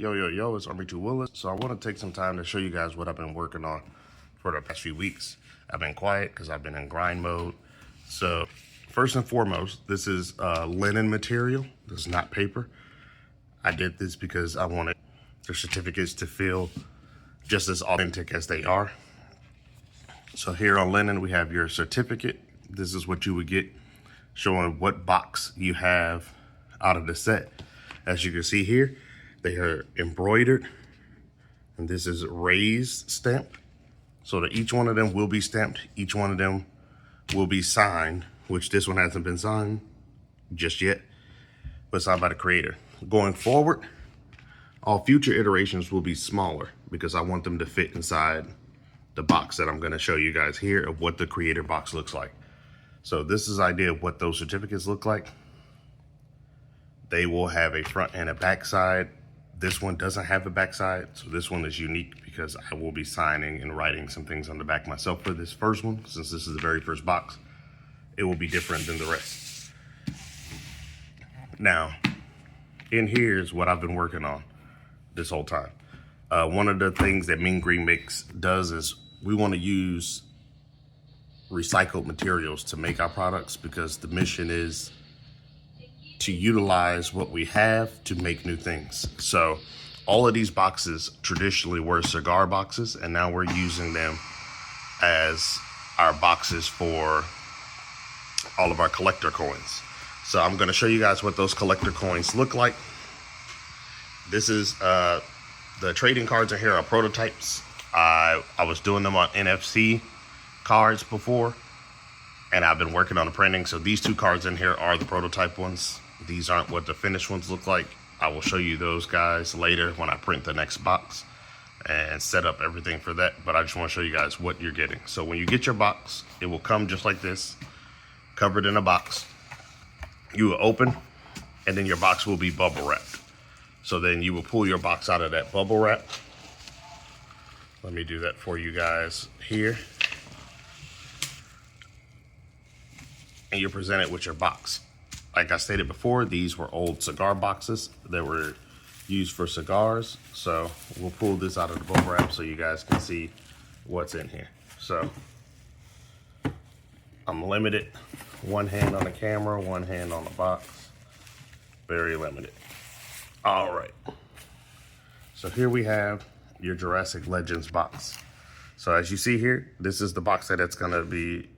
Yo, it's Army 2 Willis. So I want to take some time to show you guys what I've been working on for the past few weeks. I've been quiet because I've been in grind mode. So first and foremost, this is linen material. This is not paper. I did this because I wanted their certificates to feel just as authentic as they are. So here on linen, we have your certificate. This is what you would get, showing what box you have out of the set. As you can see here, they are embroidered, and this is raised stamped. So that each one of them will be stamped, each one of them will be signed, which this one hasn't been signed just yet, but signed by the creator. Going forward, all future iterations will be smaller because I want them to fit inside the box that I'm gonna show you guys here of what the creator box looks like. So this is the idea of what those certificates look like. They will have a front and a back side. This one doesn't have a back side, so this one is unique because I will be signing and writing some things on the back myself for this first one. Since this is the very first box, it will be different than the rest. Now, in here is what I've been working on this whole time. One of the things that Mean Green Mix does is we want to use recycled materials to make our products because the mission is to utilize what we have to make new things. So all of these boxes traditionally were cigar boxes, and now we're using them as our boxes for all of our collector coins. So I'm going to show you guys what those collector coins look like. This is the trading cards in here are prototypes. I was doing them on NFC cards before, and I've been working on the printing. So these two cards in here are the prototype ones. These aren't what the finished ones look like. I will show you those guys later when I print the next box and set up everything for that. But I just want to show you guys what you're getting. So when you get your box, it will come just like this, covered in a box. You will open, and then your box will be bubble wrapped. So then you will pull your box out of that bubble wrap. Let me do that for you guys here. And you're presented with your box. Like I stated before, these were old cigar boxes that were used for cigars. So we'll pull this out of the bubble wrap so you guys can see what's in here. So I'm limited. One hand on the camera, one hand on the box. Very limited. All right. So here we have your Jurassic Legends box. So as you see here, this is the box that it's gonna be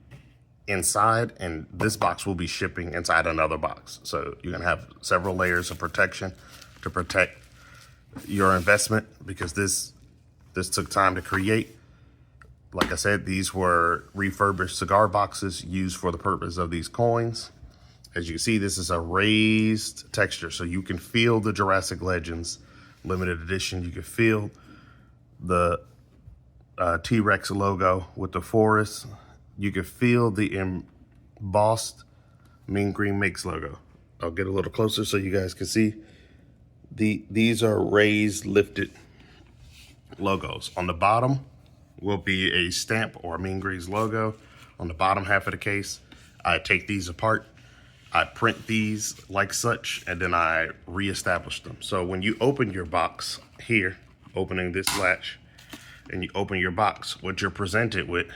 inside, and this box will be shipping inside another box. So you're gonna have several layers of protection to protect your investment because this took time to create. Like I said, these were refurbished cigar boxes used for the purpose of these coins. As you can see, this is a raised texture, so you can feel the Jurassic Legends limited edition. You can feel the T-Rex logo with the forest. You can feel the embossed Mean Green Mix logo. I'll get a little closer so you guys can see. These are raised, lifted logos. On the bottom will be a stamp or Mean Green's logo. On the bottom half of the case, I take these apart. I print these like such, and then I reestablish them. So when you open your box here, opening this latch, and you open your box, what you're presented with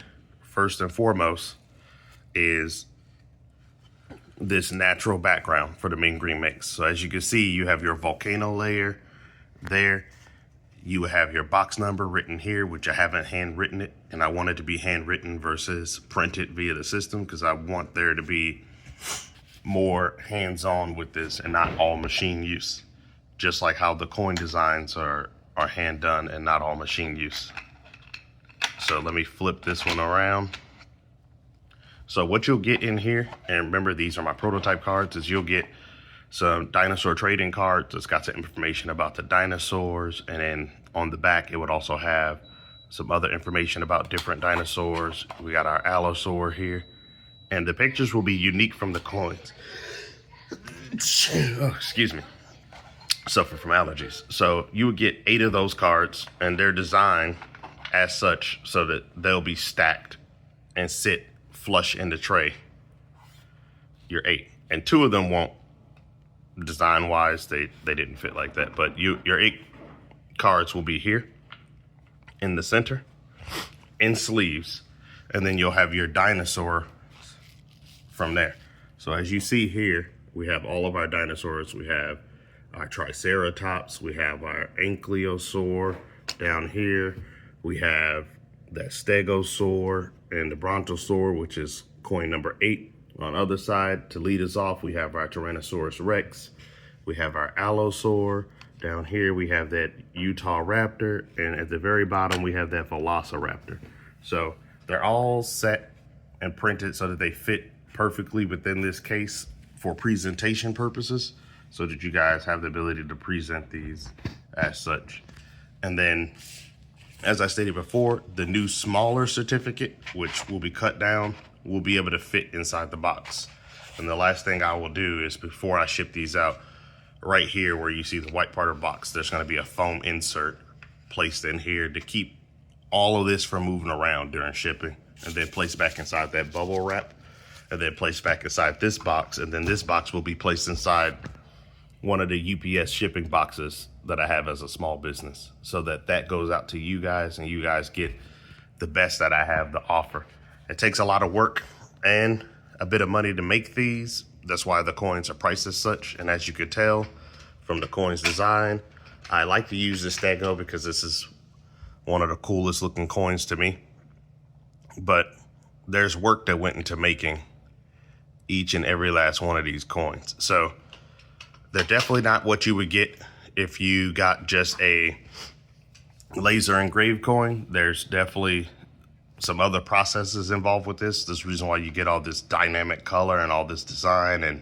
first and foremost is this natural background for the Mean Green Mix. So as you can see, you have your volcano layer there. You have your box number written here, which I haven't handwritten it, and I want it to be handwritten versus printed via the system because I want there to be more hands-on with this and not all machine use, just like how the coin designs are hand done and not all machine use. So let me flip this one around. So what you'll get in here, and remember these are my prototype cards, is you'll get some Dinosaur trading cards that's got some information about the dinosaurs, and then on the back it would also have some other information about different dinosaurs. We got our Allosaur here, and the pictures will be unique from the coins. Oh, excuse me. Suffer from allergies. So you would get 8 of those cards, and they're designed as such so that they'll be stacked and sit flush in the tray. You're 8, and 2 of them won't. Design wise, they didn't fit like that, but your 8 cards will be here in the center, in sleeves, and then you'll have your dinosaur from there. So as you see here, we have all of our dinosaurs. We have our Triceratops, we have our Ankylosaur down here. We have that Stegosaur and the Brontosaur, which is coin number 8. On the other side, to lead us off, we have our Tyrannosaurus Rex. We have our Allosaur. Down here, we have that Utah Raptor. And at the very bottom, we have that Velociraptor. So they're all set and printed so that they fit perfectly within this case for presentation purposes, so that you guys have the ability to present these as such. And then, as I stated before, the new smaller certificate, which will be cut down, will be able to fit inside the box. And the last thing I will do is, before I ship these out, right here where you see the white part of the box, there's gonna be a foam insert placed in here to keep all of this from moving around during shipping, and then placed back inside that bubble wrap, and then placed back inside this box, and then this box will be placed inside one of the UPS shipping boxes that I have as a small business, so that that goes out to you guys and you guys get the best that I have to offer. It takes a lot of work and a bit of money to make these. That's why the coins are priced as such. And as you could tell from the coins design, I like to use this Stego because this is one of the coolest looking coins to me. But there's work that went into making each and every last one of these coins. So they're definitely not what you would get if you got just a laser engraved coin. There's definitely some other processes involved with this. There's a reason why you get all this dynamic color and all this design and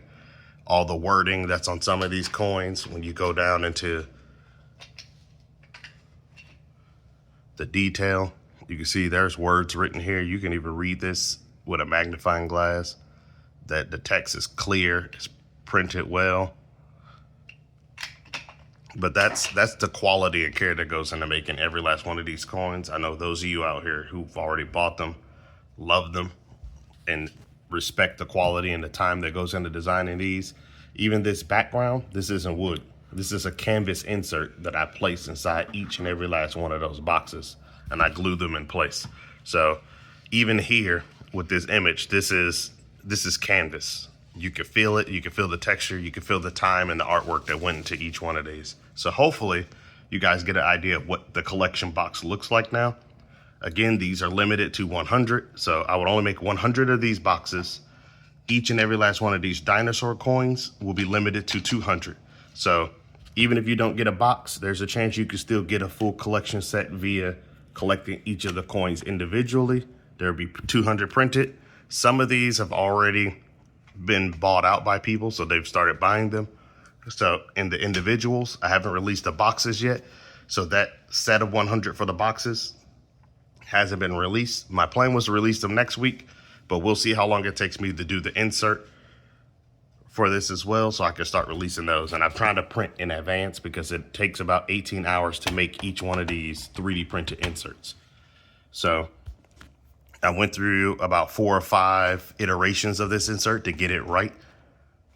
all the wording that's on some of these coins. When you go down into the detail, you can see there's words written here. You can even read this with a magnifying glass. That the text is clear, it's printed well. But that's the quality and care that goes into making every last one of these coins. I know those of you out here who've already bought them, love them, and respect the quality and the time that goes into designing these. Even this background, this isn't wood. This is a canvas insert that I place inside each and every last one of those boxes, and I glue them in place. So even here with this image, this is canvas. You can feel it, you can feel the texture, you can feel the time and the artwork that went into each one of these. So hopefully you guys get an idea of what the collection box looks like now. Again, these are limited to 100, so I would only make 100 of these boxes. Each and every last one of these dinosaur coins will be limited to 200. So even if you don't get a box, there's a chance you could still get a full collection set via collecting each of the coins individually. There'll be 200 printed. Some of these have already been bought out by people, so they've started buying them. So in the individuals, I haven't released the boxes yet. So that set of 100 for the boxes hasn't been released. My plan was to release them next week, but we'll see how long it takes me to do the insert for this as well, so I can start releasing those. And I'm trying to print in advance because it takes about 18 hours to make each one of these 3D printed inserts. So I went through about 4 or 5 iterations of this insert to get it right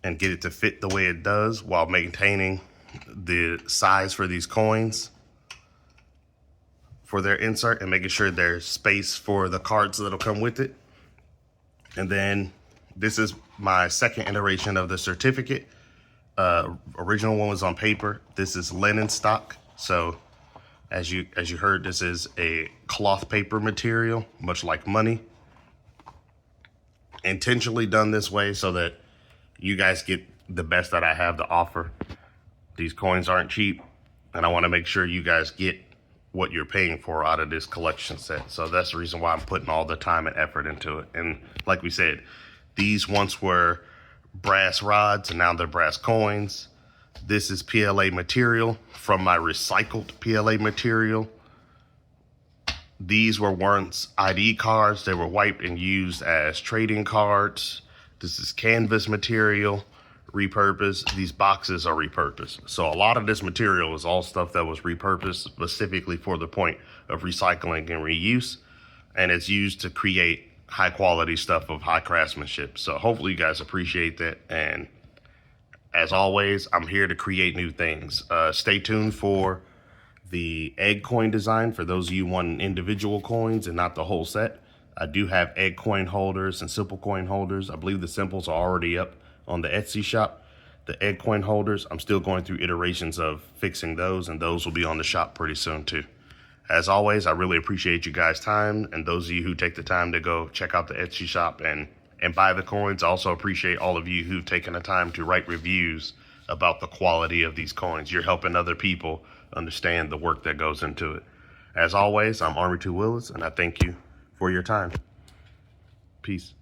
and get it to fit the way it does while maintaining the size for these coins for their insert and making sure there's space for the cards that'll come with it. And then this is my second iteration of the certificate. Original one was on paper. This is linen stock. So as you heard, this is a cloth paper material, much like money. Intentionally done this way so that you guys get the best that I have to offer. These coins aren't cheap, and I want to make sure you guys get what you're paying for out of this collection set. So that's the reason why I'm putting all the time and effort into it. And like we said, these once were brass rods and now they're brass coins. This is PLA material from my recycled PLA material. These were once ID cards. They were wiped and used as trading cards. This is canvas material, repurposed. These boxes are repurposed. So a lot of this material is all stuff that was repurposed specifically for the point of recycling and reuse. And it's used to create high quality stuff of high craftsmanship. So hopefully you guys appreciate that. And as always, I'm here to create new things. Stay tuned for the egg coin design for those of you wanting individual coins and not the whole set. I do have egg coin holders and simple coin holders. I believe the simples are already up on the Etsy shop. The egg coin holders, I'm still going through iterations of fixing those, and those will be on the shop pretty soon too. As always, I really appreciate you guys' time, and those of you who take the time to go check out the Etsy shop and buy the coins. I also appreciate all of you who've taken the time to write reviews about the quality of these coins. You're helping other people understand the work that goes into it. As always, I'm Army 2 Willis, and I thank you for your time. Peace.